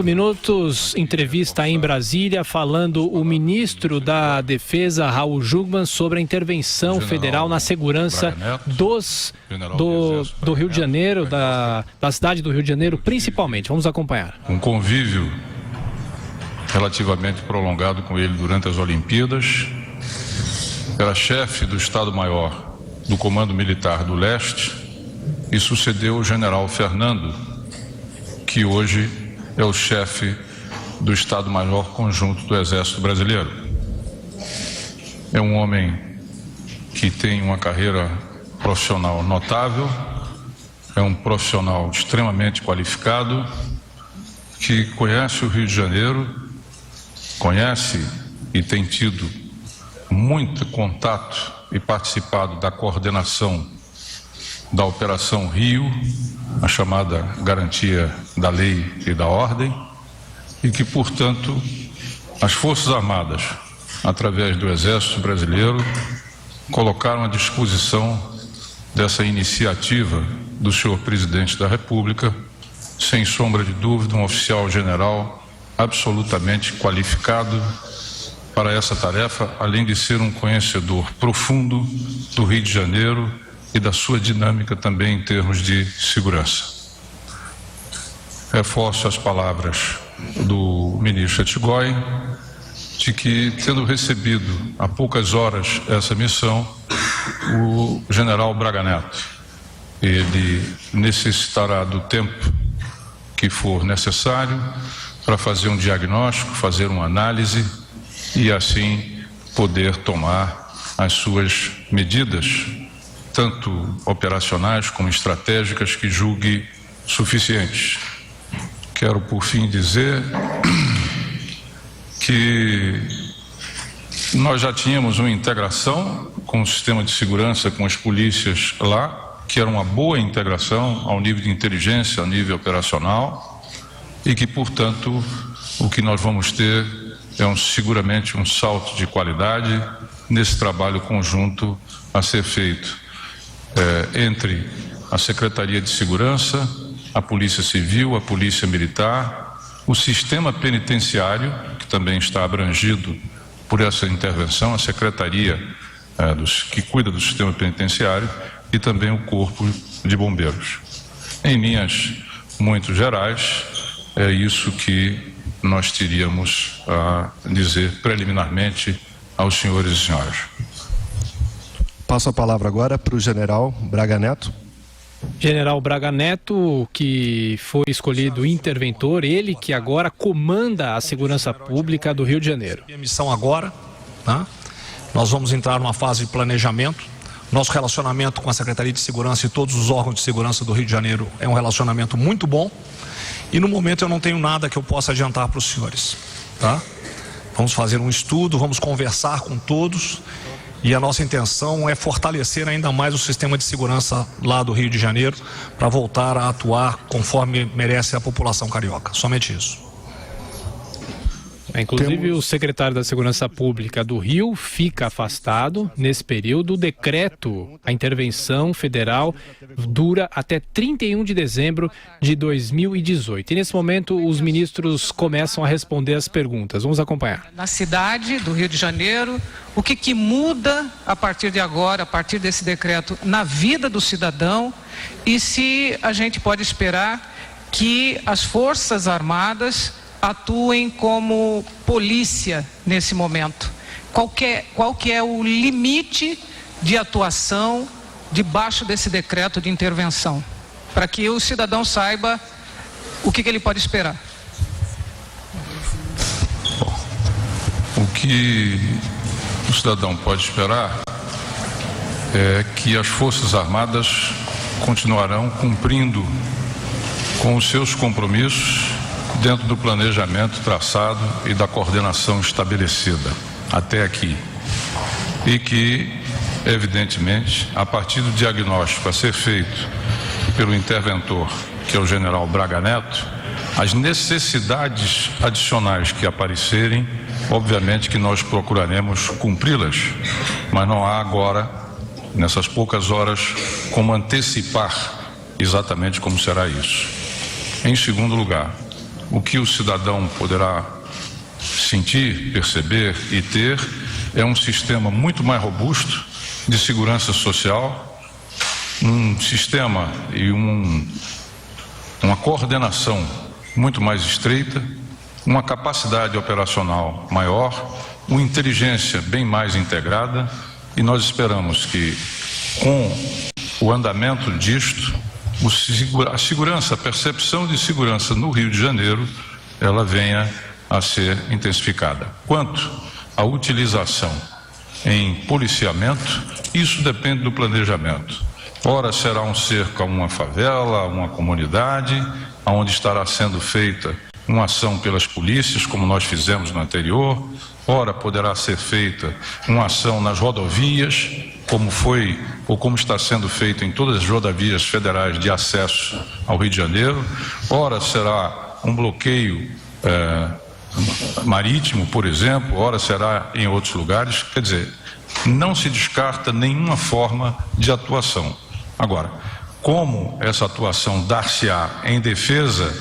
Minutos, entrevista em Brasília, falando o ministro da Defesa, Raul Jungmann, sobre a intervenção federal na segurança do Rio de Janeiro, da cidade do Rio de Janeiro, principalmente. Vamos acompanhar. Um convívio relativamente prolongado com ele durante as Olimpíadas. Era chefe do Estado-Maior do Comando Militar do Leste e sucedeu o general Fernando, que hoje é o chefe do Estado-Maior Conjunto do Exército Brasileiro. É um homem que tem uma carreira profissional notável, é um profissional extremamente qualificado, que conhece o Rio de Janeiro, conhece e tem tido muito contato e participado da coordenação da Operação Rio, a chamada garantia da lei e da ordem, e que, portanto, as Forças Armadas, através do Exército Brasileiro, colocaram à disposição dessa iniciativa do senhor Presidente da República, sem sombra de dúvida, um oficial general absolutamente qualificado para essa tarefa, além de ser um conhecedor profundo do Rio de Janeiro e da sua dinâmica também em termos de segurança. Reforço as palavras do ministro Etchegoyen de que, tendo recebido há poucas horas essa missão, o general Braga Neto, ele necessitará do tempo que for necessário para fazer um diagnóstico, fazer uma análise e assim poder tomar as suas medidas, tanto operacionais como estratégicas, que julgue suficientes. Quero, por fim, dizer que nós já tínhamos uma integração com o sistema de segurança, com as polícias lá, que era uma boa integração ao nível de inteligência, ao nível operacional, e que, portanto, o que nós vamos ter é seguramente um salto de qualidade nesse trabalho conjunto a ser feito entre a Secretaria de Segurança, a Polícia Civil, a Polícia Militar, o sistema penitenciário, que também está abrangido por essa intervenção, a Secretaria que cuida do sistema penitenciário, e também o Corpo de Bombeiros. Em linhas muito gerais, é isso que nós teríamos a dizer preliminarmente aos senhores e senhoras. Passo a palavra agora para o general Braga Neto. General Braga Neto, que foi escolhido interventor, ele que agora comanda a segurança pública do Rio de Janeiro. A missão agora, né? Nós vamos entrar numa fase de planejamento. Nosso relacionamento com a Secretaria de Segurança e todos os órgãos de segurança do Rio de Janeiro é um relacionamento muito bom. E no momento eu não tenho nada que eu possa adiantar para os senhores, tá? Vamos fazer um estudo, vamos conversar com todos. E a nossa intenção é fortalecer ainda mais o sistema de segurança lá do Rio de Janeiro para voltar a atuar conforme merece a população carioca. Somente isso. Inclusive, o secretário da Segurança Pública do Rio fica afastado nesse período. O decreto, a intervenção federal, dura até 31 de dezembro de 2018. E nesse momento, os ministros começam a responder as perguntas. Vamos acompanhar. Na cidade do Rio de Janeiro, o que muda a partir de agora, a partir desse decreto, na vida do cidadão, e se a gente pode esperar que as Forças Armadas atuem como polícia nesse momento. Qual que é o limite de atuação debaixo desse decreto de intervenção? Para que o cidadão saiba o que ele pode esperar. Bom, o que o cidadão pode esperar é que as Forças Armadas continuarão cumprindo com os seus compromissos dentro do planejamento traçado e da coordenação estabelecida até aqui. E que, evidentemente, a partir do diagnóstico a ser feito pelo interventor, que é o general Braga Neto, as necessidades adicionais que aparecerem, obviamente que nós procuraremos cumpri-las, mas não há agora, nessas poucas horas, como antecipar exatamente como será isso. Em segundo lugar, o que o cidadão poderá sentir, perceber e ter é um sistema muito mais robusto de segurança social, um sistema e uma coordenação muito mais estreita, uma capacidade operacional maior, uma inteligência bem mais integrada, e nós esperamos que, com o andamento disto, a segurança, a percepção de segurança no Rio de Janeiro, ela venha a ser intensificada. Quanto à utilização em policiamento, isso depende do planejamento. Ora será um cerco a uma favela, a uma comunidade, onde estará sendo feita uma ação pelas polícias, como nós fizemos no anterior. Ora poderá ser feita uma ação nas rodovias, como foi ou como está sendo feito em todas as rodovias federais de acesso ao Rio de Janeiro. Ora será um bloqueio marítimo, por exemplo, ora será em outros lugares. Quer dizer, não se descarta nenhuma forma de atuação. Agora, como essa atuação dar-se-á em defesa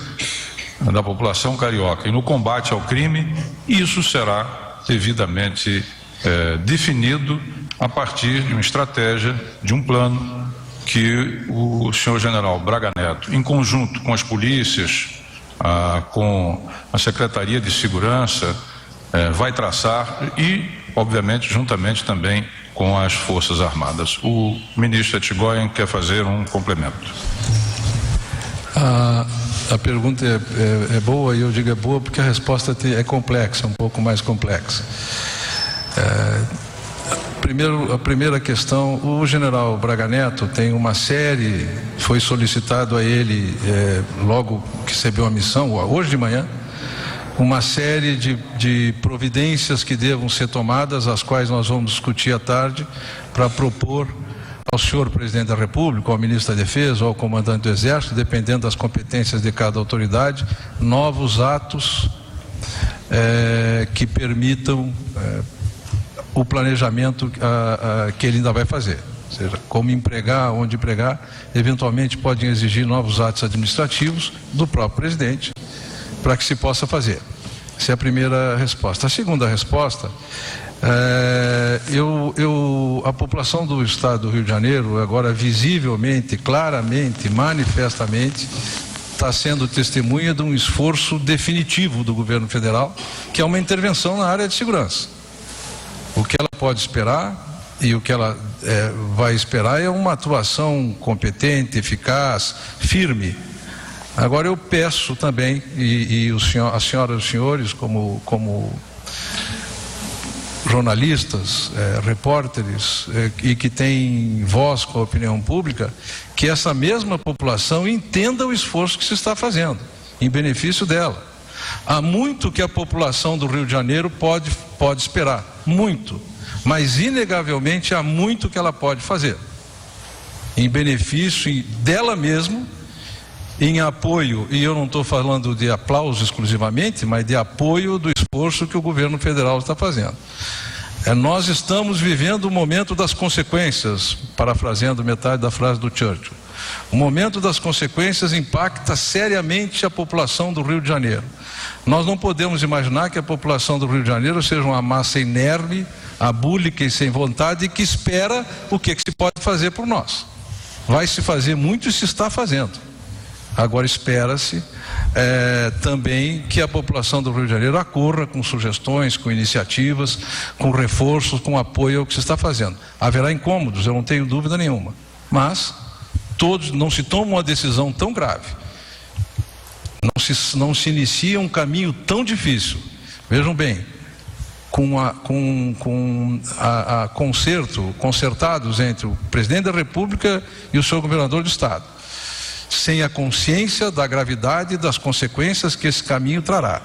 da população carioca e no combate ao crime, isso será devidamente definido a partir de uma estratégia, de um plano que o senhor general Braga Neto, em conjunto com as polícias, com a Secretaria de Segurança, vai traçar e, obviamente, juntamente também com as Forças Armadas. O ministro Etchegoyen quer fazer um complemento. A pergunta é boa, e eu digo é boa porque a resposta é complexa, um pouco mais complexa. A primeira questão, o general Braga Neto tem uma série, foi solicitado a ele, logo que recebeu a missão, hoje de manhã, uma série de providências que devam ser tomadas, as quais nós vamos discutir à tarde, para propor ao senhor presidente da República, ao ministro da Defesa ou ao comandante do Exército, dependendo das competências de cada autoridade, novos atos que permitam o planejamento que ele ainda vai fazer. Ou seja, como empregar, onde empregar, eventualmente podem exigir novos atos administrativos do próprio presidente, para que se possa fazer. Essa é a primeira resposta. A segunda resposta, a população do estado do Rio de Janeiro, agora visivelmente, claramente, manifestamente, está sendo testemunha de um esforço definitivo do governo federal, que é uma intervenção na área de segurança. O que ela pode esperar e o que ela vai esperar é uma atuação competente, eficaz, firme. Agora eu peço também, as senhoras e os senhores, como jornalistas, repórteres, e que têm voz com a opinião pública, que essa mesma população entenda o esforço que se está fazendo, em benefício dela. Há muito que a população do Rio de Janeiro pode esperar, muito, mas inegavelmente há muito que ela pode fazer, em benefício dela mesma, em apoio, e eu não estou falando de aplauso exclusivamente, mas de apoio do esforço que o governo federal está fazendo. Nós estamos vivendo o momento das consequências, parafraseando metade da frase do Churchill. O momento das consequências impacta seriamente a população do Rio de Janeiro. Nós não podemos imaginar que a população do Rio de Janeiro seja uma massa inerme, abúlica e sem vontade, e que espera o que se pode fazer por nós. Vai se fazer muito e se está fazendo. Agora espera-se também que a população do Rio de Janeiro acorra com sugestões, com iniciativas, com reforços, com apoio ao que se está fazendo. Haverá incômodos, eu não tenho dúvida nenhuma, mas todos não se toma uma decisão tão grave, não se inicia um caminho tão difícil. Vejam bem, concertados entre o presidente da República e o senhor governador do estado, sem a consciência da gravidade das consequências que esse caminho trará,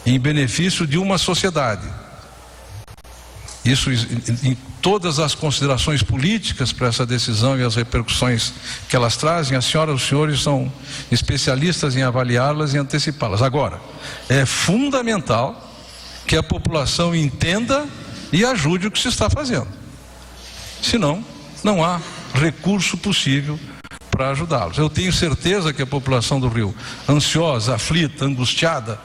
em benefício de uma sociedade. Isso em todas as considerações políticas para essa decisão e as repercussões que elas trazem, as senhoras e os senhores são especialistas em avaliá-las e antecipá-las. Agora, é fundamental que a população entenda e ajude o que se está fazendo. Senão, não há recurso possível para ajudá-los. Eu tenho certeza que a população do Rio, ansiosa, aflita, angustiada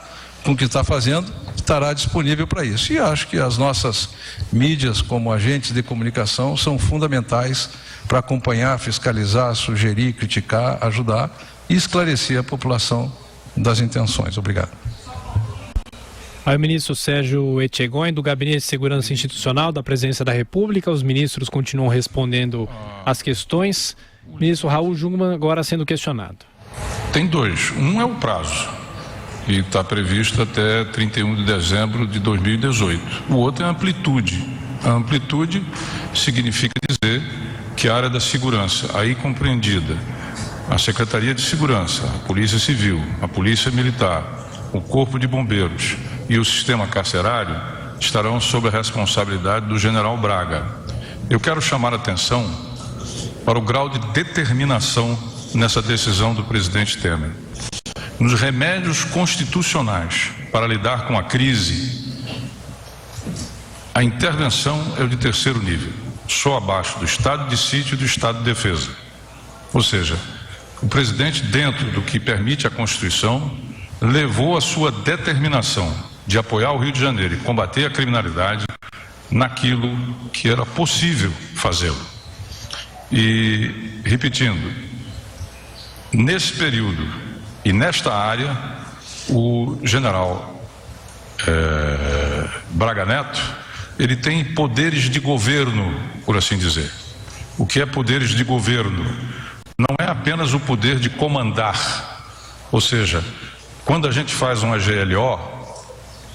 com o que está fazendo, estará disponível para isso. E acho que as nossas mídias, como agentes de comunicação, são fundamentais para acompanhar, fiscalizar, sugerir, criticar, ajudar e esclarecer a população das intenções. Obrigado. Aí o ministro Sérgio Etchegóin, do Gabinete de Segurança Institucional da Presidência da República. Os ministros continuam respondendo às questões. O ministro Raul Jungmann agora sendo questionado. Tem dois. Um é o prazo, e está previsto até 31 de dezembro de 2018. O outro é a amplitude. A amplitude significa dizer que a área da segurança, aí compreendida a Secretaria de Segurança, a Polícia Civil, a Polícia Militar, o Corpo de Bombeiros e o sistema carcerário estarão sob a responsabilidade do general Braga. Eu quero chamar a atenção para o grau de determinação nessa decisão do presidente Temer. Nos remédios constitucionais para lidar com a crise, a intervenção é o de terceiro nível, só abaixo do estado de sítio e do estado de defesa. Ou seja, o presidente, dentro do que permite a Constituição, levou a sua determinação de apoiar o Rio de Janeiro e combater a criminalidade naquilo que era possível fazê-lo. E, repetindo, nesse período e nesta área, o general Braga Neto, ele tem poderes de governo, por assim dizer. O que é poderes de governo? Não é apenas o poder de comandar, ou seja, quando a gente faz uma GLO,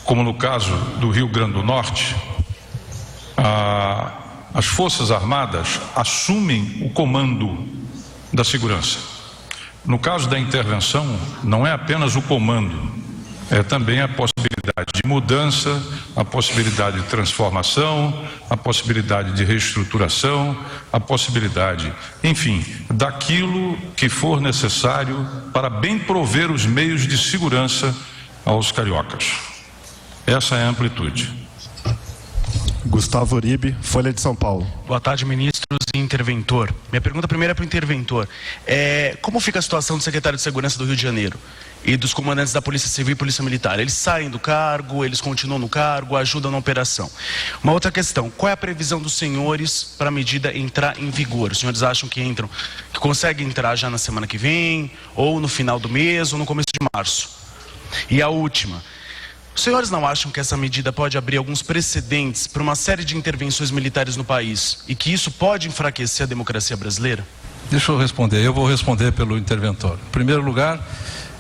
como no caso do Rio Grande do Norte, as Forças Armadas assumem o comando da segurança. No caso da intervenção, não é apenas o comando, é também a possibilidade de mudança, a possibilidade de transformação, a possibilidade de reestruturação, a possibilidade, enfim, daquilo que for necessário para bem prover os meios de segurança aos cariocas. Essa é a amplitude. Gustavo Uribe, Folha de São Paulo. Boa tarde, ministros e interventor. Minha pergunta primeira é para o interventor. Como fica a situação do secretário de Segurança do Rio de Janeiro e dos comandantes da Polícia Civil e Polícia Militar? Eles saem do cargo, eles continuam no cargo, ajudam na operação? Uma outra questão, qual é a previsão dos senhores para a medida entrar em vigor? Os senhores acham que conseguem entrar já na semana que vem, ou no final do mês, ou no começo de março? E a última, os senhores não acham que essa medida pode abrir alguns precedentes para uma série de intervenções militares no país e que isso pode enfraquecer a democracia brasileira? Deixa eu responder, eu vou responder pelo interventor. Em primeiro lugar,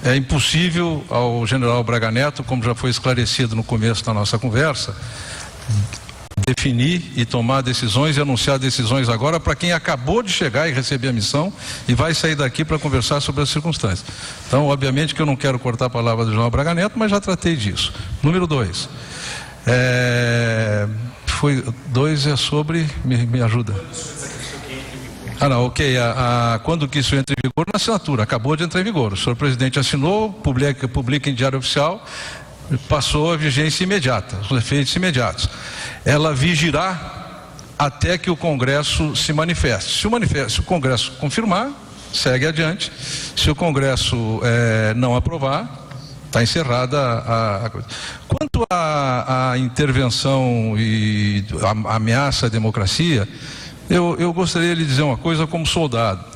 é impossível ao general Braga Neto, como já foi esclarecido no começo da nossa conversa, definir e tomar decisões e anunciar decisões agora para quem acabou de chegar e receber a missão e vai sair daqui para conversar sobre as circunstâncias. Então, obviamente que eu não quero cortar a palavra do general Braga Neto, mas já tratei disso. Número 2. Dois é sobre... Me ajuda. Quando que isso entra em vigor? Na assinatura, acabou de entrar em vigor. O senhor presidente assinou, publica em Diário Oficial, passou a vigência imediata, os efeitos imediatos. Ela vigirá até que o Congresso se manifeste. Se o Congresso confirmar, segue adiante. Se o Congresso não aprovar, está encerrada a coisa. Quanto à intervenção e à ameaça à democracia, eu gostaria de lhe dizer uma coisa como soldado.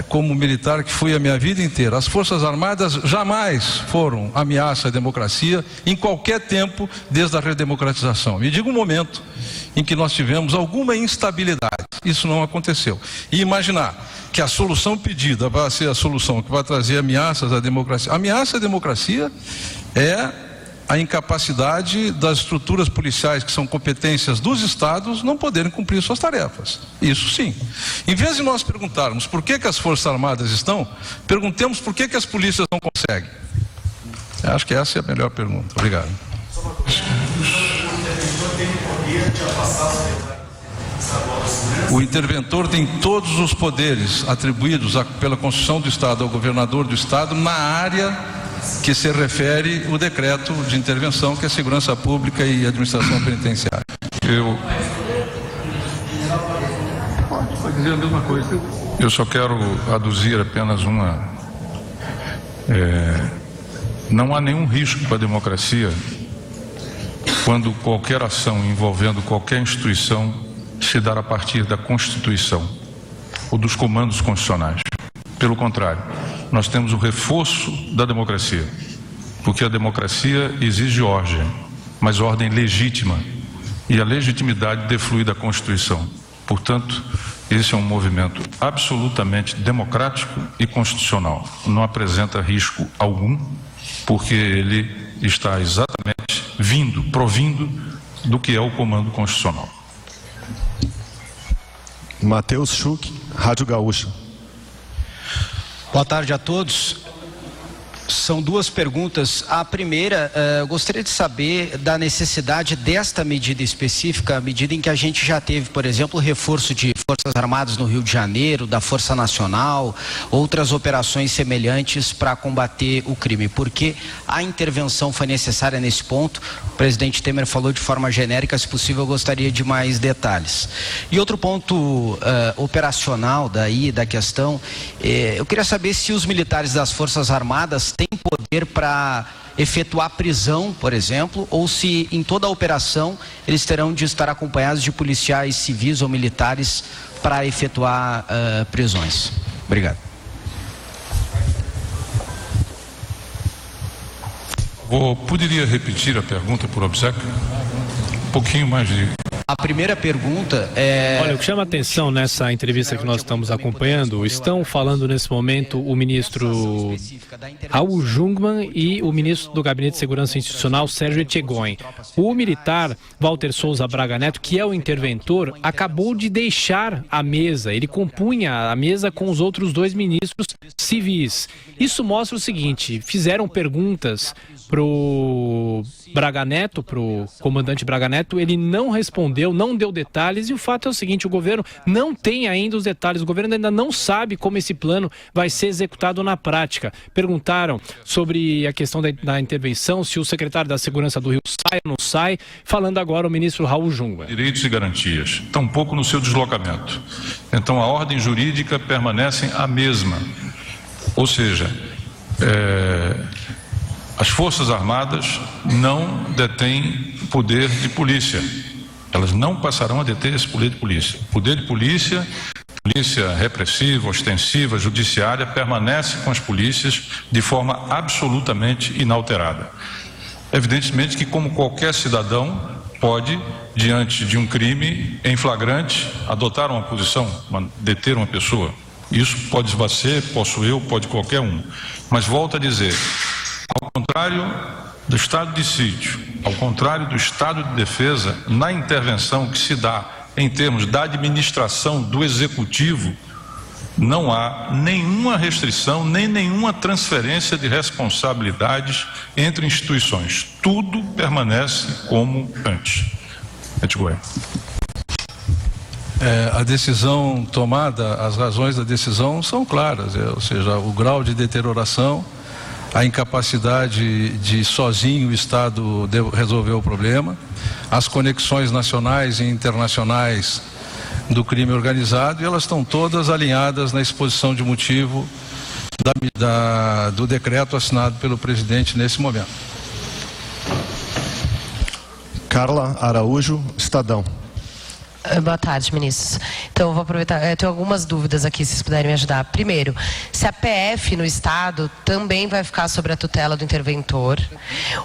Como militar que fui a minha vida inteira, as Forças Armadas jamais foram ameaça à democracia em qualquer tempo desde a redemocratização. Me diga um momento em que nós tivemos alguma instabilidade. Isso não aconteceu. E imaginar que a solução pedida vai ser a solução que vai trazer ameaças à democracia. Ameaça à democracia é a incapacidade das estruturas policiais, que são competências dos estados, não poderem cumprir suas tarefas. Isso sim. Em vez de nós perguntarmos por que as Forças Armadas estão, perguntemos por que as polícias não conseguem. Eu acho que essa é a melhor pergunta. Obrigado. O interventor tem todos os poderes atribuídos pela Constituição do Estado ao governador do Estado na área que se refere o decreto de intervenção, que é segurança pública e administração penitenciária. Pode dizer a mesma coisa. Eu só quero aduzir apenas uma... não há nenhum risco para a democracia quando qualquer ação envolvendo qualquer instituição se dar a partir da Constituição ou dos comandos constitucionais. Pelo contrário, nós temos o reforço da democracia, porque a democracia exige ordem, mas ordem legítima, e a legitimidade deflui da Constituição. Portanto, esse é um movimento absolutamente democrático e constitucional. Não apresenta risco algum, porque ele está exatamente provindo do que é o comando constitucional. Matheus Schuch, Rádio Gaúcha. Boa tarde a todos. São duas perguntas. A primeira, eu gostaria de saber da necessidade desta medida específica, à medida em que a gente já teve, por exemplo, o reforço de Forças Armadas no Rio de Janeiro, da Força Nacional, outras operações semelhantes para combater o crime. Por que a intervenção foi necessária nesse ponto? O presidente Temer falou de forma genérica, se possível eu gostaria de mais detalhes. E outro ponto operacional da questão, eu queria saber se os militares das Forças Armadas têm poder para efetuar prisão, por exemplo, ou se em toda a operação eles terão de estar acompanhados de policiais civis ou militares para efetuar prisões. Obrigado. Poderia repetir a pergunta por obséquio? Um pouquinho mais de... A primeira pergunta é... Olha, o que chama atenção nessa entrevista que nós estamos acompanhando, estão falando nesse momento o ministro Raul Jungmann e o ministro do Gabinete de Segurança Institucional, Sérgio Etchegóin. O militar Walter Souza Braga Neto, que é o interventor, acabou de deixar a mesa. Ele compunha a mesa com os outros dois ministros civis. Isso mostra o seguinte: fizeram perguntas pro Braga Neto, pro comandante Braga Neto, ele não respondeu, não deu detalhes, e o fato é o seguinte: o governo não tem ainda os detalhes, o governo ainda não sabe como esse plano vai ser executado na prática. Perguntaram sobre a questão da intervenção, se o secretário da Segurança do Rio sai ou não sai, falando agora o ministro Raul Jungmann. Direitos e garantias, tampouco no seu deslocamento. Então a ordem jurídica permanece a mesma, ou seja, as Forças Armadas não detêm poder de polícia. Elas não passarão a deter esse poder de polícia. Poder de polícia, polícia repressiva, ostensiva, judiciária, permanece com as polícias de forma absolutamente inalterada. Evidentemente que, como qualquer cidadão, pode, diante de um crime em flagrante, adotar uma posição, deter uma pessoa. Isso pode você, posso eu, pode qualquer um. Mas volto a dizer, ao contrário do estado de sítio, ao contrário do estado de defesa, na intervenção que se dá em termos da administração do executivo, não há nenhuma restrição, nem nenhuma transferência de responsabilidades entre instituições. Tudo permanece como antes. A decisão tomada, as razões da decisão são claras, ou seja, o grau de deterioração, a incapacidade de sozinho o Estado resolver o problema, as conexões nacionais e internacionais do crime organizado, e elas estão todas alinhadas na exposição de motivo do decreto assinado pelo presidente nesse momento. Carla Araújo, Estadão. Boa tarde, ministros. Então, eu vou aproveitar, eu tenho algumas dúvidas aqui, se vocês puderem me ajudar. Primeiro, se a PF no Estado também vai ficar sob a tutela do interventor.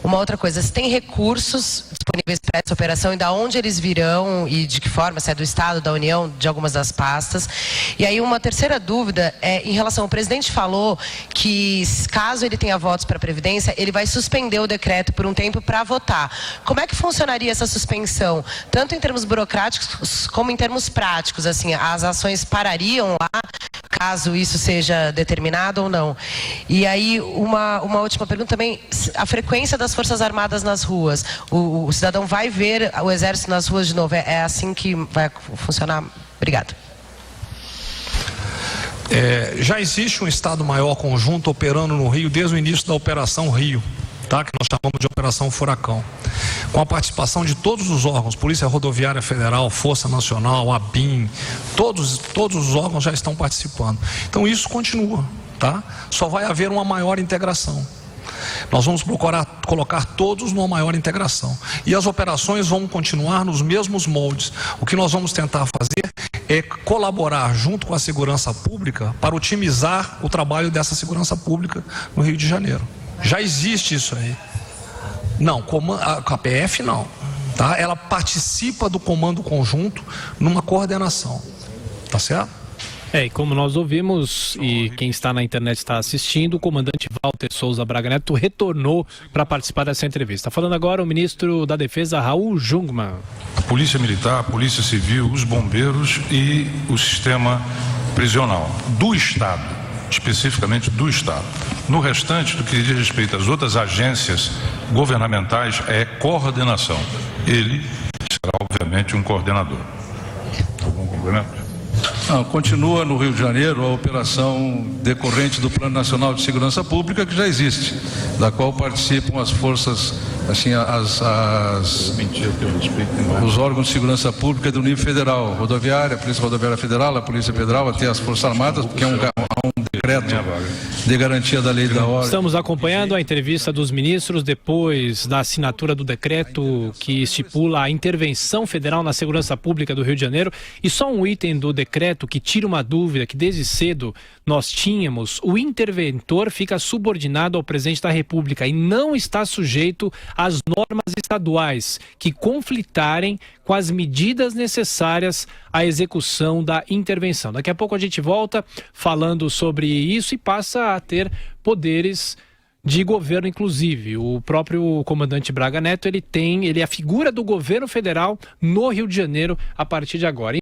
Uma outra coisa, se tem recursos disponíveis para essa operação e de onde eles virão e de que forma, se é do Estado, da União, de algumas das pastas. E aí, uma terceira dúvida é em relação, o presidente falou que caso ele tenha votos para a Previdência, ele vai suspender o decreto por um tempo para votar. Como é que funcionaria essa suspensão? Tanto em termos burocráticos como em termos práticos, assim, as ações parariam lá, caso isso seja determinado ou não. E aí, uma última pergunta também, a frequência das Forças Armadas nas ruas, o cidadão vai ver o Exército nas ruas de novo, é assim que vai funcionar? Obrigado. Já existe um Estado-Maior conjunto operando no Rio desde o início da Operação Rio. tá? Que nós chamamos de Operação Furacão, com a participação de todos os órgãos, Polícia Rodoviária Federal, Força Nacional, ABIN, todos os órgãos já estão participando. Então isso continua, tá? Só vai haver uma maior integração. Nós vamos procurar colocar todos numa maior integração. E as operações vão continuar nos mesmos moldes. O que nós vamos tentar fazer é colaborar junto com a segurança pública para otimizar o trabalho dessa segurança pública no Rio de Janeiro. Já existe isso aí. Não, a PF não. Tá? Ela participa do comando conjunto numa coordenação. Tá certo? E como nós ouvimos, e quem está na internet está assistindo, o comandante Walter Souza Braga Neto retornou para participar dessa entrevista. Falando agora o ministro da Defesa, Raul Jungmann. A Polícia Militar, a Polícia Civil, os bombeiros e o sistema prisional do Estado, especificamente do Estado. No restante, do que diz respeito às outras agências governamentais, é coordenação. Ele será, obviamente, um coordenador. Algum complemento? Não, continua no Rio de Janeiro a operação decorrente do Plano Nacional de Segurança Pública, que já existe, da qual participam as forças, assim, os órgãos de segurança pública do nível federal, rodoviária, Polícia Rodoviária Federal, a Polícia Federal, até as Forças Armadas, porque é um decreto de garantia da lei e da ordem. Estamos acompanhando a entrevista dos ministros depois da assinatura do decreto que estipula a intervenção federal na segurança pública do Rio de Janeiro. E só um item do decreto que tira uma dúvida que desde cedo nós tínhamos: o interventor fica subordinado ao presidente da República e não está sujeito às normas estaduais que conflitarem com as medidas necessárias à execução da intervenção. Daqui a pouco a gente volta falando sobre isso e passa a ter poderes de governo, inclusive. O próprio comandante Braga Neto, ele é a figura do governo federal no Rio de Janeiro a partir de agora.